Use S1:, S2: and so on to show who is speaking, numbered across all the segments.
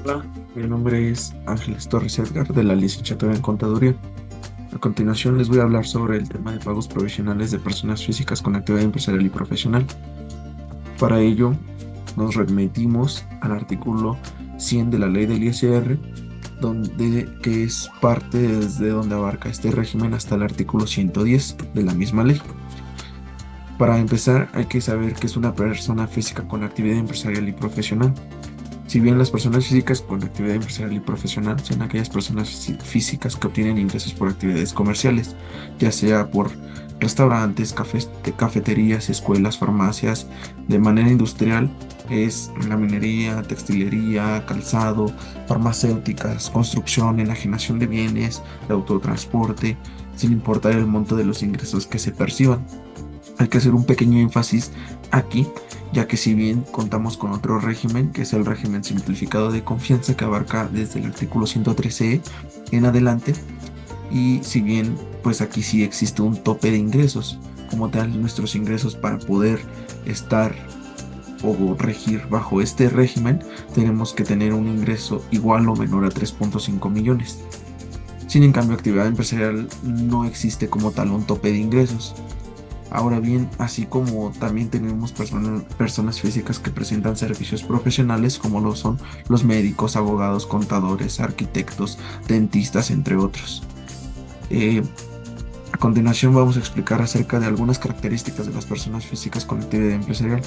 S1: Hola, mi nombre es Ángeles Torres Edgar de la licenciatura en Contaduría. A continuación les voy a hablar sobre el tema de pagos provisionales de personas físicas con actividad empresarial y profesional. Para ello, nos remitimos al artículo 100 de la ley del ISR, que es parte desde donde abarca este régimen hasta el artículo 110 de la misma ley. Para empezar, hay que saber qué es una persona física con actividad empresarial y profesional. Si bien las personas físicas con actividad empresarial y profesional son aquellas personas físicas que obtienen ingresos por actividades comerciales, ya sea por restaurantes, cafeterías, escuelas, farmacias, de manera industrial, es la minería, textilería, calzado, farmacéuticas, construcción, enajenación de bienes, de autotransporte, sin importar el monto de los ingresos que se perciban. Hay que hacer un pequeño énfasis aquí, ya que si bien contamos con otro régimen, que es el régimen simplificado de confianza, que abarca desde el artículo 113 en adelante, y si bien pues aquí sí existe un tope de ingresos, como tal nuestros ingresos para poder estar o regir bajo este régimen, tenemos que tener un ingreso igual o menor a 3.5 millones. Sin en cambio, actividad empresarial no existe como tal un tope de ingresos. Ahora bien, así como también tenemos personas físicas que presentan servicios profesionales, como lo son los médicos, abogados, contadores, arquitectos, dentistas, entre otros. Eh, a continuación vamos a explicar acerca de algunas características de las personas físicas con actividad empresarial.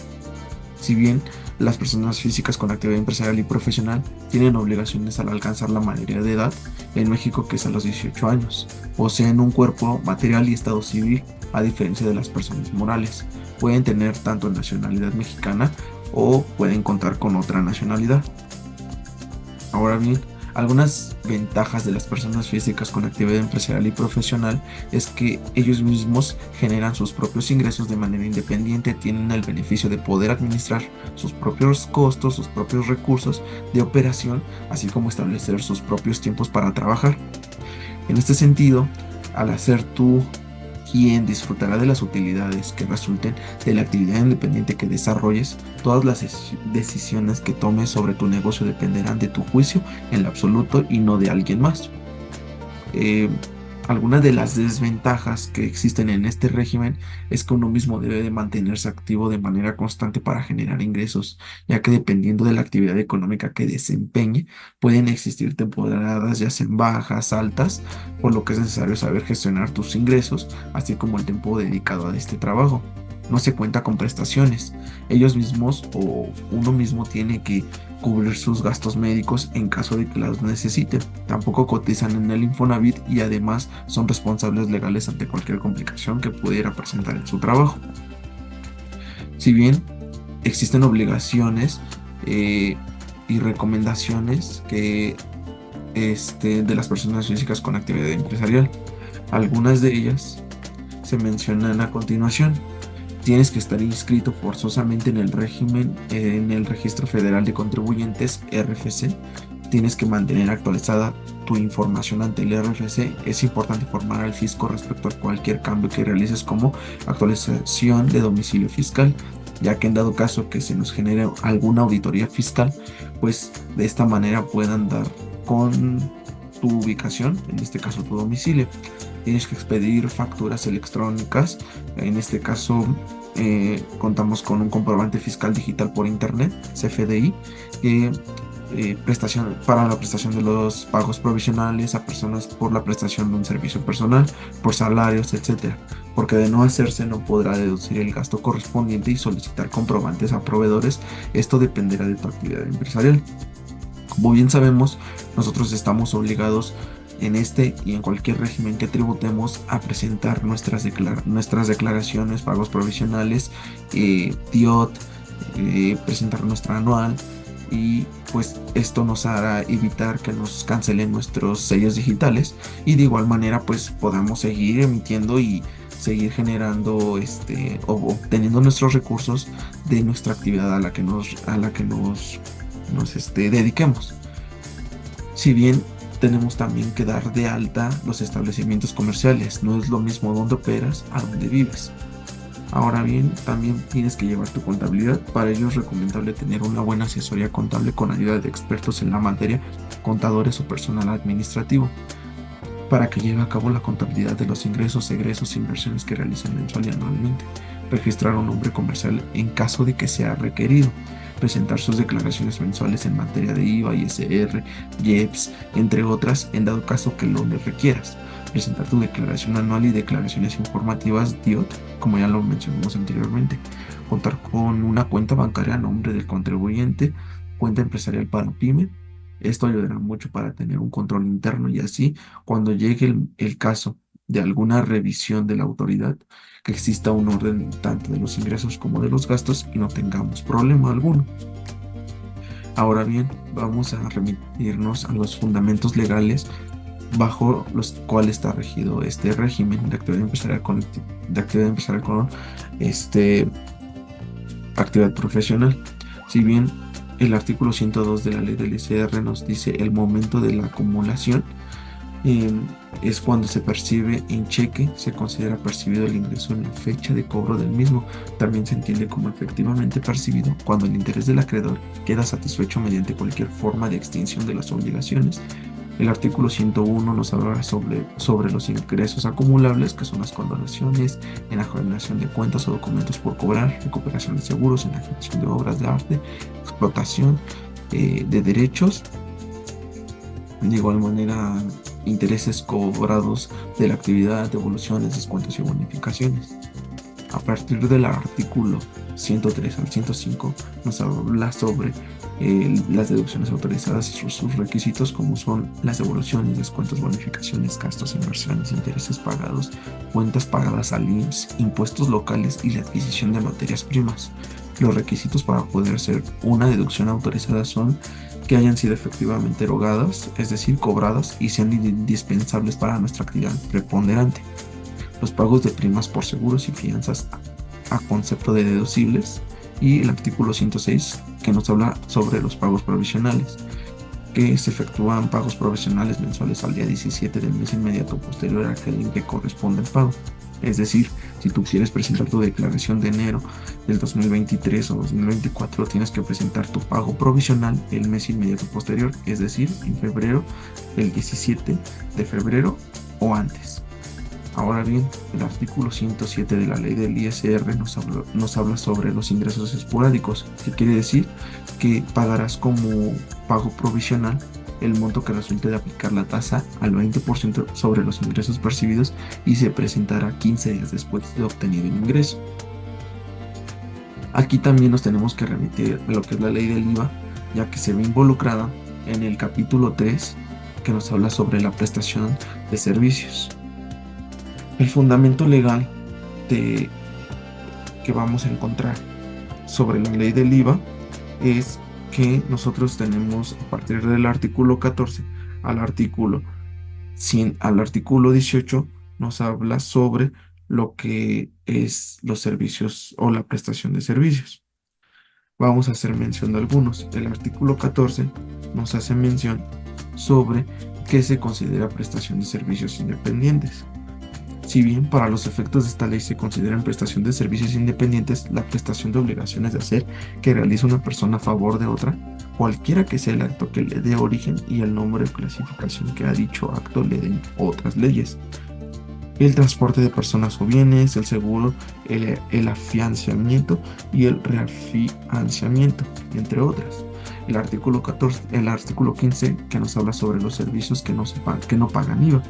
S1: Si bien las personas físicas con actividad empresarial y profesional tienen obligaciones al alcanzar la mayoría de edad, en México que es a los 18 años, poseen un cuerpo material y estado civil, a diferencia de las personas morales. Pueden tener tanto nacionalidad mexicana o pueden contar con otra nacionalidad. Ahora bien, algunas ventajas de las personas físicas con actividad empresarial y profesional es que ellos mismos generan sus propios ingresos de manera independiente, tienen el beneficio de poder administrar sus propios costos, sus propios recursos de operación, así como establecer sus propios tiempos para trabajar. En este sentido, al hacer tú quien disfrutará de las utilidades que resulten de la actividad independiente que desarrolles, todas las decisiones que tomes sobre tu negocio dependerán de tu juicio en lo absoluto y no de alguien más. Eh, Algunas de las desventajas que existen en este régimen es que uno mismo debe de mantenerse activo de manera constante para generar ingresos, ya que dependiendo de la actividad económica que desempeñe, pueden existir temporadas ya sean bajas, altas, por lo que es necesario saber gestionar tus ingresos, así como el tiempo dedicado a este trabajo. No se cuenta con prestaciones. Ellos mismos o uno mismo tiene que cubrir sus gastos médicos en caso de que las necesite. Tampoco cotizan en el Infonavit y además son responsables legales ante cualquier complicación que pudiera presentar en su trabajo. Si bien existen obligaciones eh, y recomendaciones de las personas físicas con actividad empresarial, algunas de ellas se mencionan a continuación. Tienes que estar inscrito forzosamente en el régimen, en el Registro Federal de Contribuyentes, RFC. Tienes que mantener actualizada tu información ante el RFC. Es importante informar al fisco respecto a cualquier cambio que realices como actualización de domicilio fiscal, ya que en dado caso que se nos genere alguna auditoría fiscal, pues de esta manera puedan dar con tu ubicación, en este caso tu domicilio. Tienes que expedir facturas electrónicas, en este caso contamos con un comprobante fiscal digital por internet, CFDI, que prestación, para la prestación de los pagos provisionales a personas por la prestación de un servicio personal, por salarios, etcétera. Porque de no hacerse no podrá deducir el gasto correspondiente y solicitar comprobantes a proveedores. Esto dependerá de tu actividad empresarial. Como bien sabemos, nosotros estamos obligados en este y en cualquier régimen que tributemos a presentar nuestras declaraciones, pagos provisionales, TIOT, presentar nuestra anual, y pues esto nos hará evitar que nos cancelen nuestros sellos digitales y de igual manera pues podamos seguir emitiendo y seguir generando o obteniendo nuestros recursos de nuestra actividad a la que nos dediquemos. Si bien tenemos también que dar de alta los establecimientos comerciales, no es lo mismo donde operas a donde vives. Ahora bien, también tienes que llevar tu contabilidad. Para ello es recomendable tener una buena asesoría contable con ayuda de expertos en la materia, contadores o personal administrativo, para que lleve a cabo la contabilidad de los ingresos, egresos e inversiones que realicen mensual y anualmente. Registrar un nombre comercial en caso de que sea requerido. Presentar sus declaraciones mensuales en materia de IVA, ISR, IEPS, entre otras, en dado caso que lo le requieras. Presentar tu declaración anual y declaraciones informativas DIOT, como ya lo mencionamos anteriormente. Contar con una cuenta bancaria a nombre del contribuyente, cuenta empresarial para PYME. Esto ayudará mucho para tener un control interno y así, cuando llegue el caso de alguna revisión de la autoridad, que exista un orden tanto de los ingresos como de los gastos y no tengamos problema alguno. Ahora bien, vamos a remitirnos a los fundamentos legales bajo los cuales está regido este régimen de actividad empresarial con este, actividad profesional. Si bien el artículo 102 de la ley del ICR nos dice el momento de la acumulación, eh, es cuando se percibe en cheque, se considera percibido el ingreso en la fecha de cobro del mismo. También se entiende como efectivamente percibido cuando el interés del acreedor queda satisfecho mediante cualquier forma de extinción de las obligaciones. El artículo 101 nos habla sobre los ingresos acumulables, que son las condonaciones, enajenación de cuentas o documentos por cobrar, recuperación de seguros, enajenación de obras de arte, explotación de derechos. De igual manera, intereses cobrados de la actividad, devoluciones, descuentos y bonificaciones. A partir del artículo 103 al 105 nos habla sobre las deducciones autorizadas y sus requisitos, como son las devoluciones, descuentos, bonificaciones, gastos, inversiones, intereses pagados, cuentas pagadas al IMSS, impuestos locales y la adquisición de materias primas. Los requisitos para poder hacer una deducción autorizada son que hayan sido efectivamente erogadas, es decir, cobradas, y sean indispensables para nuestra actividad preponderante. Los pagos de primas por seguros y fianzas a concepto de deducibles, y el artículo 106 que nos habla sobre los pagos provisionales, que se efectúan pagos provisionales mensuales al día 17 del mes inmediato posterior a aquel en que corresponde el pago. Es decir, si tú quieres presentar tu declaración de enero del 2023 o 2024, tienes que presentar tu pago provisional el mes inmediato posterior, es decir, en febrero, el 17 de febrero o antes. Ahora bien, el artículo 107 de la ley del ISR nos habla sobre los ingresos esporádicos, que quiere decir que pagarás como pago provisional el monto que resulte de aplicar la tasa al 20% sobre los ingresos percibidos y se presentará 15 días después de obtenido el ingreso. Aquí también nos tenemos que remitir a lo que es la ley del IVA, ya que se ve involucrada en el capítulo 3, que nos habla sobre la prestación de servicios. El fundamento legal que vamos a encontrar sobre la ley del IVA es que nosotros tenemos, a partir del artículo 14 al artículo 100, al artículo 18, nos habla sobre lo que es los servicios o la prestación de servicios. Vamos a hacer mención de algunos. El artículo 14 nos hace mención sobre qué se considera prestación de servicios independientes. Si bien para los efectos de esta ley se consideran prestación de servicios independientes la prestación de obligaciones de hacer que realiza una persona a favor de otra, cualquiera que sea el acto que le dé origen y el nombre de clasificación que a dicho acto le den otras leyes. El transporte de personas o bienes, el seguro, el afianzamiento y el reafianzamiento, entre otras. El artículo 15 que nos habla sobre los servicios que no pagan IVA.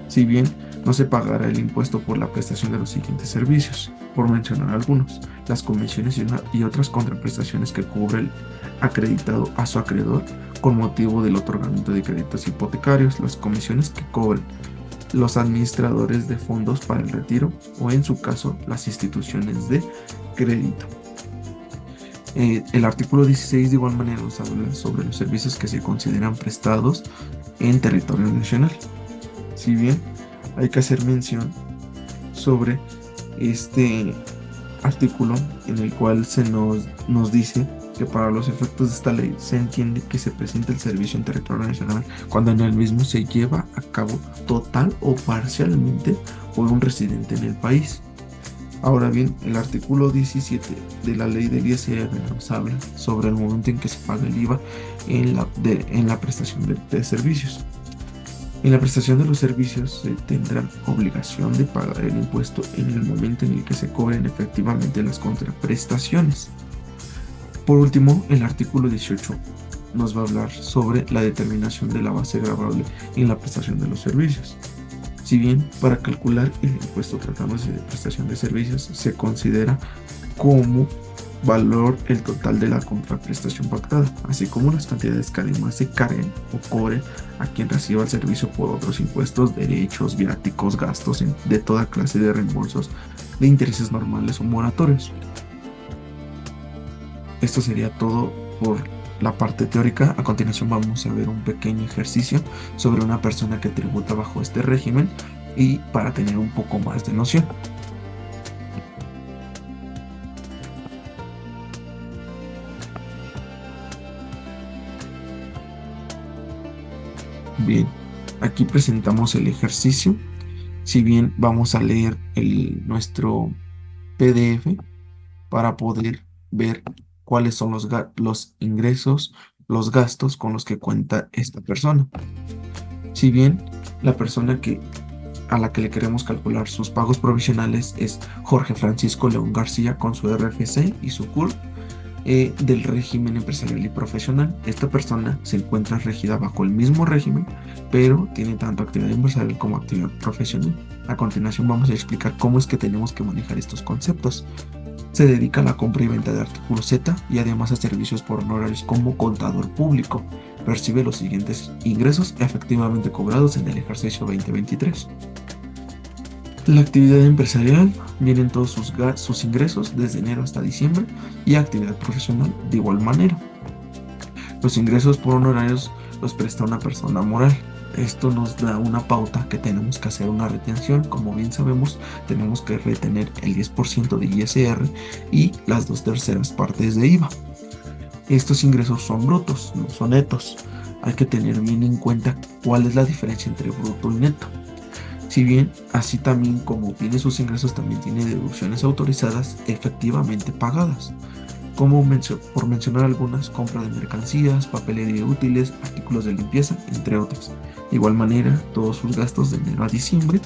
S1: Si bien no se pagará el impuesto por la prestación de los siguientes servicios, por mencionar algunos: las comisiones y otras contraprestaciones que cubre el acreditado a su acreedor con motivo del otorgamiento de créditos hipotecarios, las comisiones que cobren los administradores de fondos para el retiro o, en su caso, las instituciones de crédito. El artículo 16 de igual manera nos habla sobre los servicios que se consideran prestados en territorio nacional. Si bien hay que hacer mención sobre este artículo en el cual se nos dice que para los efectos de esta ley se entiende que se presenta el servicio en territorio nacional cuando en el mismo se lleva a cabo total o parcialmente por un residente en el país. Ahora bien, el artículo 17 de la ley del ISR nos habla sobre el momento en que se paga el IVA en la prestación de servicios. En la prestación de los servicios se tendrá obligación de pagar el impuesto en el momento en el que se cobren efectivamente las contraprestaciones. Por último, el artículo 18 nos va a hablar sobre la determinación de la base gravable en la prestación de los servicios. Si bien para calcular el impuesto tratándose de prestación de servicios se considera como valor el total de la contraprestación pactada, así como las cantidades que además se carguen o cobren a quien reciba el servicio por otros impuestos, derechos, viáticos, gastos de toda clase de reembolsos de intereses normales o moratorios. Esto sería todo por la parte teórica. A continuación vamos a ver un pequeño ejercicio sobre una persona que tributa bajo este régimen y para tener un poco más de noción. Bien, aquí presentamos el ejercicio. Si bien vamos a leer nuestro PDF para poder ver cuáles son los ingresos, los gastos con los que cuenta esta persona. Si bien la persona a la que le queremos calcular sus pagos provisionales es Jorge Francisco León García con su RFC y su CURP del régimen empresarial y profesional. Esta persona se encuentra regida bajo el mismo régimen, pero tiene tanto actividad empresarial como actividad profesional. A continuación vamos a explicar cómo es que tenemos que manejar estos conceptos. Se dedica a la compra y venta de artículos Z y además a servicios por honorarios como contador público. Percibe los siguientes ingresos efectivamente cobrados en el ejercicio 2023. La actividad empresarial vienen todos sus ingresos desde enero hasta diciembre y actividad profesional de igual manera. Los ingresos por honorarios los presta una persona moral. Esto nos da una pauta que tenemos que hacer una retención. Como bien sabemos, tenemos que retener el 10% de ISR y las 2/3 partes de IVA. Estos ingresos son brutos, no son netos. Hay que tener bien en cuenta cuál es la diferencia entre bruto y neto. Si bien, así también como tiene sus ingresos, también tiene deducciones autorizadas efectivamente pagadas. Por mencionar algunas, compra de mercancías, papelería útiles, artículos de limpieza, entre otras. De igual manera, todos sus gastos de enero a diciembre,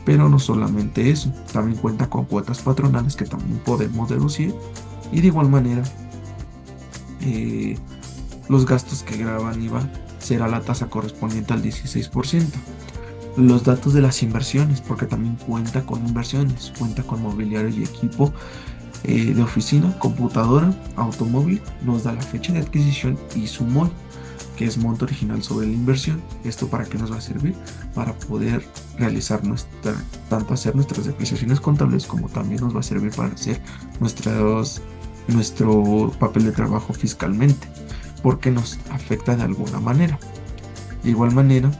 S1: pero no solamente eso, también cuenta con cuotas patronales que también podemos deducir y de igual manera los gastos que graban IVA será la tasa correspondiente al 16%. Los datos de las inversiones, porque también cuenta con inversiones, cuenta con mobiliario y equipo de oficina, computadora, automóvil, nos da la fecha de adquisición y su MOI, que es monto original sobre la inversión. ¿Esto para qué nos va a servir? Para poder realizar tanto hacer nuestras depreciaciones contables como también nos va a servir para hacer nuestro papel de trabajo fiscalmente, porque nos afecta de alguna manera. De igual manera,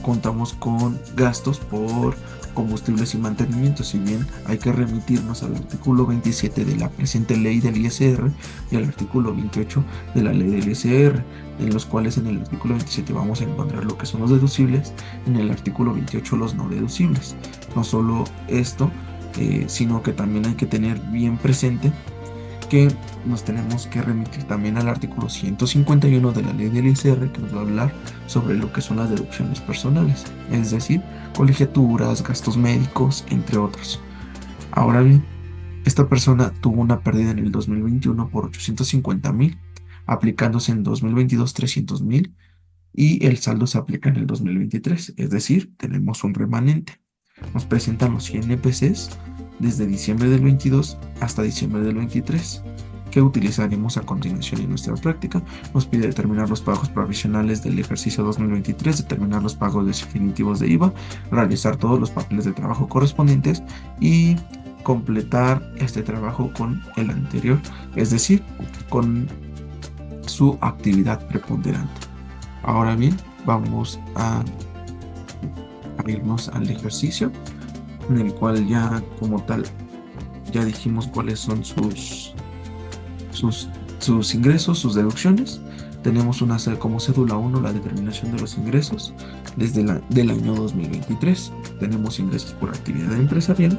S1: contamos con gastos por combustibles y mantenimiento. Si bien hay que remitirnos al artículo 27 de la presente ley del ISR y al artículo 28 de la ley del ISR, en los cuales en el artículo 27 vamos a encontrar lo que son los deducibles, en el artículo 28 los no deducibles. No solo esto, sino que también hay que tener bien presente que nos tenemos que remitir también al artículo 151 de la ley del ISR, que nos va a hablar sobre lo que son las deducciones personales, es decir, colegiaturas, gastos médicos, entre otros. Ahora bien, esta persona tuvo una pérdida en el 2021 por 850,000, aplicándose en 2022 300,000 y el saldo se aplica en el 2023, es decir, tenemos un remanente. Nos presentan los 100 NPCs desde diciembre del 22 hasta diciembre del 23, que utilizaremos a continuación en nuestra práctica. Nos pide determinar los pagos provisionales del ejercicio 2023, determinar los pagos definitivos de IVA, realizar todos los papeles de trabajo correspondientes y completar este trabajo con el anterior, es decir, con su actividad preponderante. Ahora bien, vamos a irnos al ejercicio, en el cual ya como tal ya dijimos cuáles son sus ingresos, sus deducciones. Tenemos como cédula 1 la determinación de los ingresos del año 2023. Tenemos ingresos por actividad empresarial,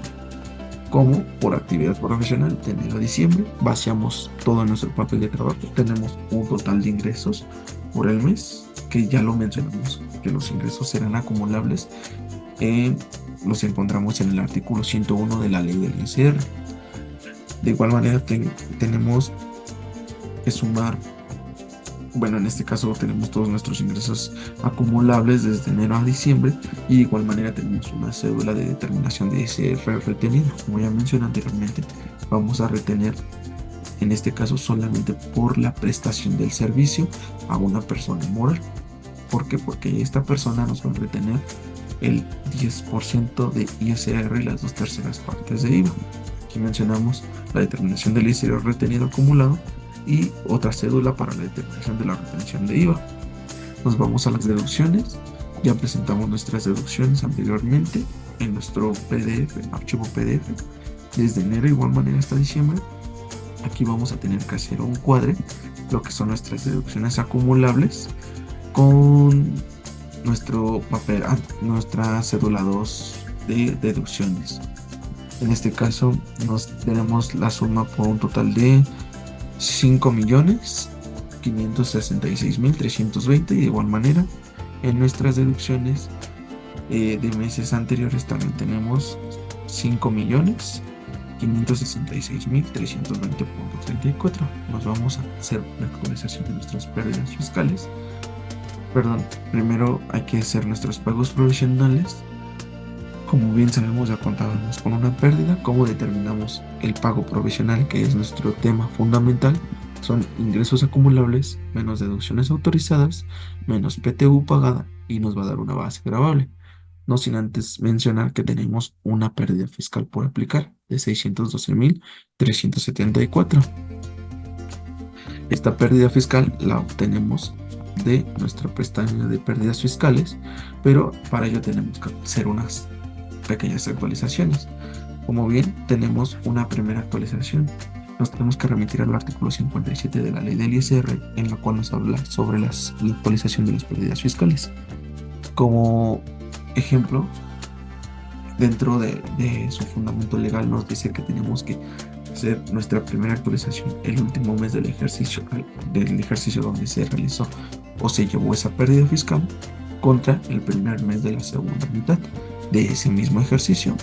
S1: como por actividad profesional de enero a diciembre. Vaciamos todo nuestro papel de trabajo. Tenemos un total de ingresos por el mes, que ya lo mencionamos, que los ingresos serán acumulables. Los encontramos en el artículo 101 de la ley del ISR. De igual manera, tenemos que sumar, bueno, en este caso tenemos todos nuestros ingresos acumulables desde enero a diciembre y de igual manera tenemos una cédula de determinación de ISR retenido. Como ya mencioné anteriormente, vamos a retener en este caso solamente por la prestación del servicio a una persona moral. ¿Por qué? Porque esta persona nos va a retener el 10% de ISR y las 2/3 partes de IVA. Aquí mencionamos la determinación del ISR retenido acumulado y otra cédula para la determinación de la retención de IVA. Nos vamos a las deducciones. Ya presentamos nuestras deducciones anteriormente en nuestro PDF, archivo PDF, desde enero de igual manera hasta diciembre. Aquí vamos a tener que hacer un cuadre, lo que son nuestras deducciones acumulables con nuestro papel, nuestra cédula 2 de deducciones. En este caso tenemos la suma por un total de 5.566.320 y de igual manera en nuestras deducciones de meses anteriores también tenemos 5.566.320.34. Nos vamos a hacer la actualización de nuestras pérdidas fiscales. Perdón, primero hay que hacer nuestros pagos provisionales. Como bien sabemos, ya contábamos con una pérdida. ¿Cómo determinamos el pago provisional, que es nuestro tema fundamental? Son ingresos acumulables menos deducciones autorizadas menos PTU pagada y nos va a dar una base gravable. No sin antes mencionar que tenemos una pérdida fiscal por aplicar de 612.374. Esta pérdida fiscal la obtenemos de nuestra pestaña de pérdidas fiscales, pero para ello tenemos que hacer unas pequeñas actualizaciones. Como bien, tenemos una primera actualización. Nos tenemos que remitir al artículo 57 de la ley del ISR, en la cual nos habla sobre la actualización de las pérdidas fiscales. Como ejemplo, dentro de su fundamento legal nos dice que tenemos que hacer nuestra primera actualización el último mes del ejercicio donde se realizó o se llevó esa pérdida fiscal contra el primer mes de la segunda mitad de ese mismo ejercicio.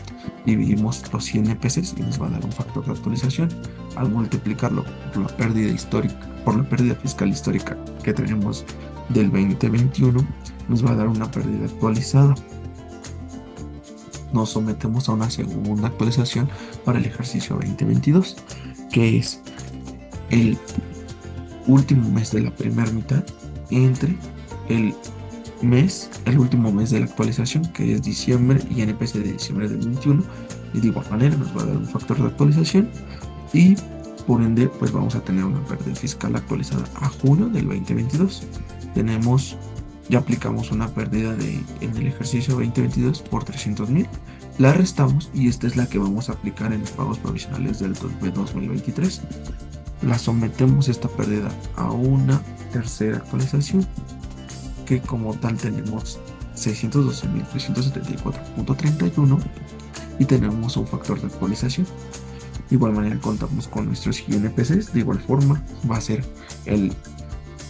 S1: Dividimos los INPCs y nos va a dar un factor de actualización. Al multiplicarlo por la pérdida histórica, por la pérdida fiscal histórica que tenemos del 2021, nos va a dar una pérdida actualizada. Nos sometemos a una segunda actualización para el ejercicio 2022, que es el último mes de la primera mitad entre el último mes de la actualización, que es diciembre, y NPC de diciembre del 21, y de igual manera nos va a dar un factor de actualización y por ende pues vamos a tener una pérdida fiscal actualizada a junio del 2022. Ya aplicamos una pérdida en el ejercicio 2022 por 300.000, la restamos y esta es la que vamos a aplicar en los pagos provisionales del 2023. La sometemos esta pérdida a una tercera actualización, que como tal tenemos 612.374.31 y tenemos un factor de actualización. De igual manera contamos con nuestros INPCs. De igual forma va a ser el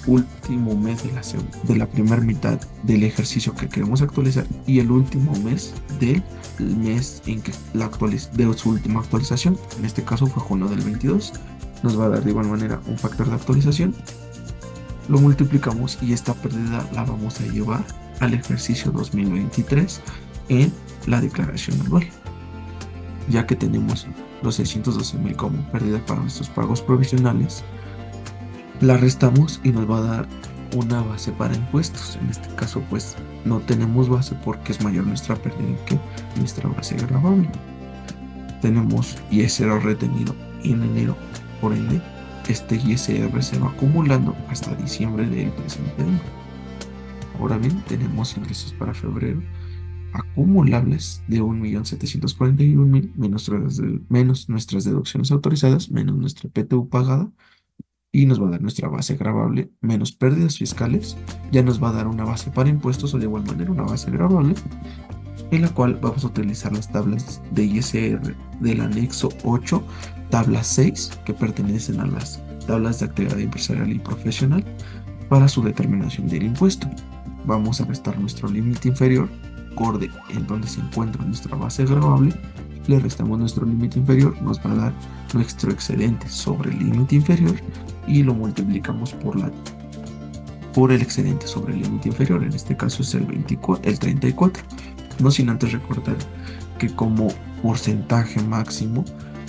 S1: último mes de la primera mitad del ejercicio que queremos actualizar y el último mes del mes en que de su última actualización, en este caso fue junio del 22. Nos va a dar de igual manera un factor de actualización. Lo multiplicamos y esta pérdida la vamos a llevar al ejercicio 2023 en la declaración anual. Ya que tenemos los 612.000 como pérdida para nuestros pagos provisionales, la restamos y nos va a dar una base para impuestos. En este caso pues no tenemos base porque es mayor nuestra pérdida que nuestra base gravable. Tenemos ISR retenido en enero, por ende este ISR se va acumulando hasta diciembre del presente año. Ahora bien, tenemos ingresos para febrero acumulables de 1.741.000 menos nuestras deducciones autorizadas, menos nuestra PTU pagada, y nos va a dar nuestra base gravable menos pérdidas fiscales. Ya nos va a dar una base para impuestos o de igual manera una base gravable. en la cual vamos a utilizar las tablas de ISR del anexo 8, tabla 6, que pertenecen a las tablas de actividad empresarial y profesional, para su determinación del impuesto. Vamos a restar nuestro límite inferior, acorde en donde se encuentra nuestra base gravable, le restamos nuestro límite inferior, nos va a dar nuestro excedente sobre el límite inferior y lo multiplicamos por el excedente sobre el límite inferior, en este caso es el 34, no sin antes recordar que como porcentaje máximo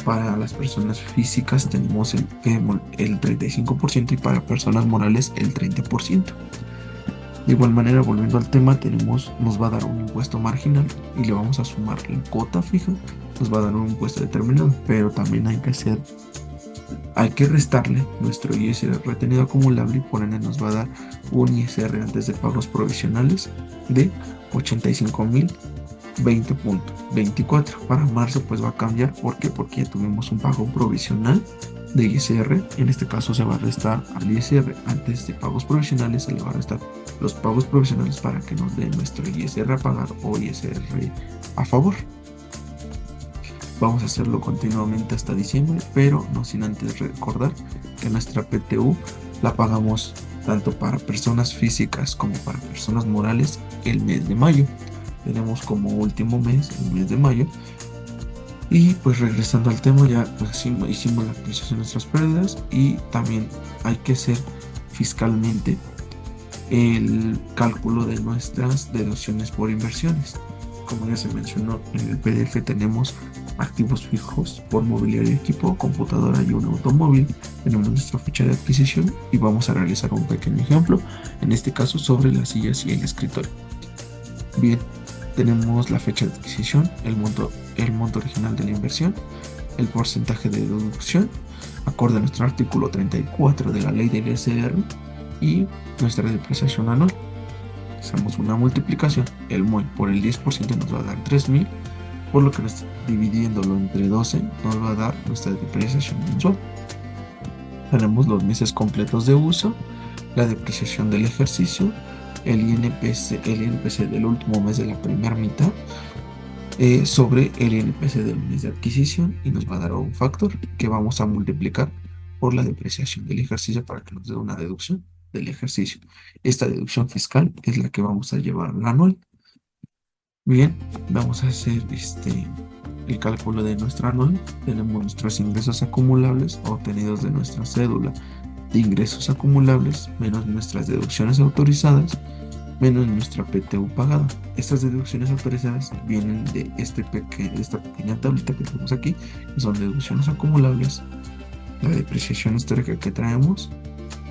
S1: para las personas físicas tenemos el 35% y para personas morales el 30%. De igual manera, volviendo al tema, nos va a dar un impuesto marginal y le vamos a sumar la cuota fija, nos va a dar un impuesto determinado, pero también hay que restarle nuestro ISR retenido acumulable y por ende nos va a dar un ISR antes de pagos provisionales de 85.020.24. Para marzo pues va a cambiar, ¿por qué? Porque ya tuvimos un pago provisional de ISR, en este caso se va a restar al ISR antes de pagos provisionales, se le va a restar los pagos provisionales para que nos den nuestro ISR a pagar o ISR a favor. Vamos a hacerlo continuamente hasta diciembre, pero no sin antes recordar que nuestra PTU la pagamos tanto para personas físicas como para personas morales el mes de mayo. Tenemos como último mes el mes de mayo. Y pues regresando al tema, ya pues, hicimos la actualización de nuestras pérdidas y también hay que hacer fiscalmente el cálculo de nuestras deducciones por inversiones. Como ya se mencionó en el PDF, tenemos activos fijos por mobiliario y equipo, computadora y un automóvil. Tenemos nuestra fecha de adquisición y vamos a realizar un pequeño ejemplo, en este caso sobre las sillas y el escritorio. Bien, tenemos la fecha de adquisición, el monto original de la inversión, el porcentaje de deducción, acorde a nuestro artículo 34 de la ley del ISR y nuestra depreciación anual. Hacemos una multiplicación, el MOI por el 10% nos va a dar 3.000, por lo que dividiéndolo entre 12 nos va a dar nuestra depreciación mensual. Tenemos los meses completos de uso, la depreciación del ejercicio, el INPC del último mes de la primera mitad sobre el INPC del mes de adquisición y nos va a dar un factor que vamos a multiplicar por la depreciación del ejercicio para que nos dé una deducción del ejercicio. Esta deducción fiscal es la que vamos a llevar al anual. Bien, vamos a hacer el cálculo de nuestro anual. Tenemos nuestros ingresos acumulables obtenidos de nuestra cédula de ingresos acumulables menos nuestras deducciones autorizadas menos nuestra PTU pagada. Estas deducciones autorizadas vienen de esta pequeña tablita que tenemos aquí, que son deducciones acumulables, la depreciación histórica que traemos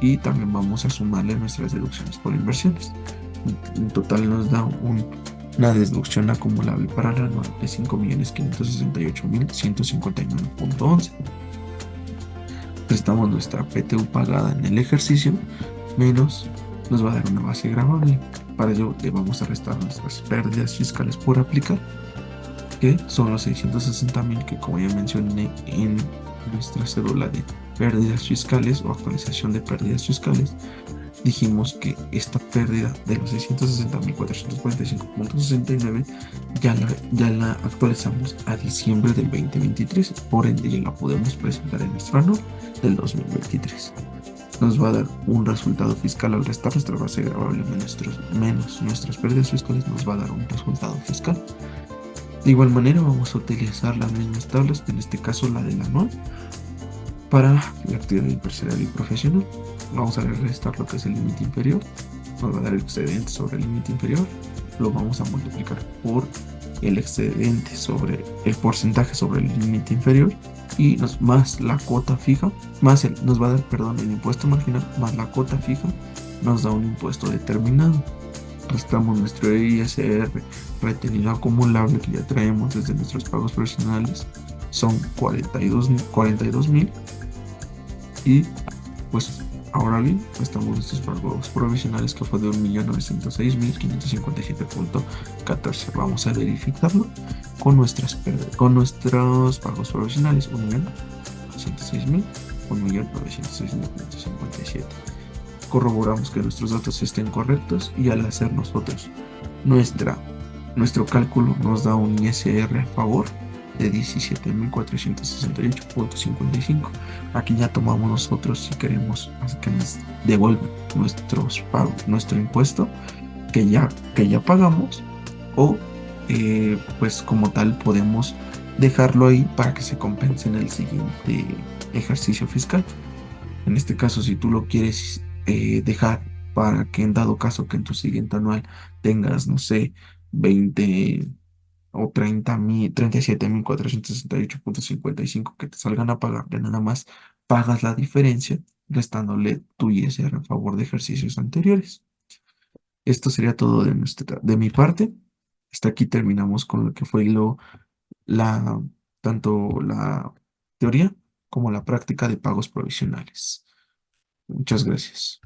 S1: y también vamos a sumarle nuestras deducciones por inversiones. En total nos da una deducción acumulable para el anual de 5.568.159.11. Prestamos nuestra PTU pagada en el ejercicio menos nos va a dar una base gravable. Para ello le vamos a restar nuestras pérdidas fiscales por aplicar, que son los 660.000 que como ya mencioné en nuestra cédula de pérdidas fiscales o actualización de pérdidas fiscales. Dijimos que esta pérdida de los 660.445.69 ya la actualizamos a diciembre del 2023, por ende ya la podemos presentar en nuestro anual del 2023. Nos va a dar un resultado fiscal al restar nuestra base gravable menos nuestras pérdidas fiscales, nos va a dar un resultado fiscal. De igual manera vamos a utilizar las mismas tablas, en este caso la del anual, para la actividad empresarial y profesional. Vamos a restar lo que es el límite inferior, nos va a dar el excedente sobre el límite inferior, lo vamos a multiplicar por el excedente sobre el porcentaje sobre el límite inferior y más la cuota fija, nos va a dar, el impuesto marginal más la cuota fija, nos da un impuesto determinado. Restamos nuestro ISR retenido acumulable que ya traemos desde nuestros pagos profesionales, son 42.000 y pues ahora bien, restamos nuestros pagos provisionales que fue de 1.906.557.14. Vamos a verificarlo con nuestros pagos provisionales, 1.906.000, 1.906.557. Corroboramos que nuestros datos estén correctos y al hacer nosotros nuestra Nuestro cálculo nos da un ISR a favor de 17.468,55. Aquí ya tomamos nosotros si queremos que nos devuelvan nuestros pagos, nuestro impuesto que ya pagamos, o pues como tal podemos dejarlo ahí para que se compense en el siguiente ejercicio fiscal. En este caso, si tú lo quieres dejar para que en dado caso que en tu siguiente anual tengas, no sé, 20 o 37.468,55 que te salgan a pagar, de nada más pagas la diferencia restándole tu ISR a favor de ejercicios anteriores. Esto sería todo de mi parte. Hasta aquí terminamos con lo que fue la, tanto la teoría como la práctica de pagos provisionales. Muchas gracias.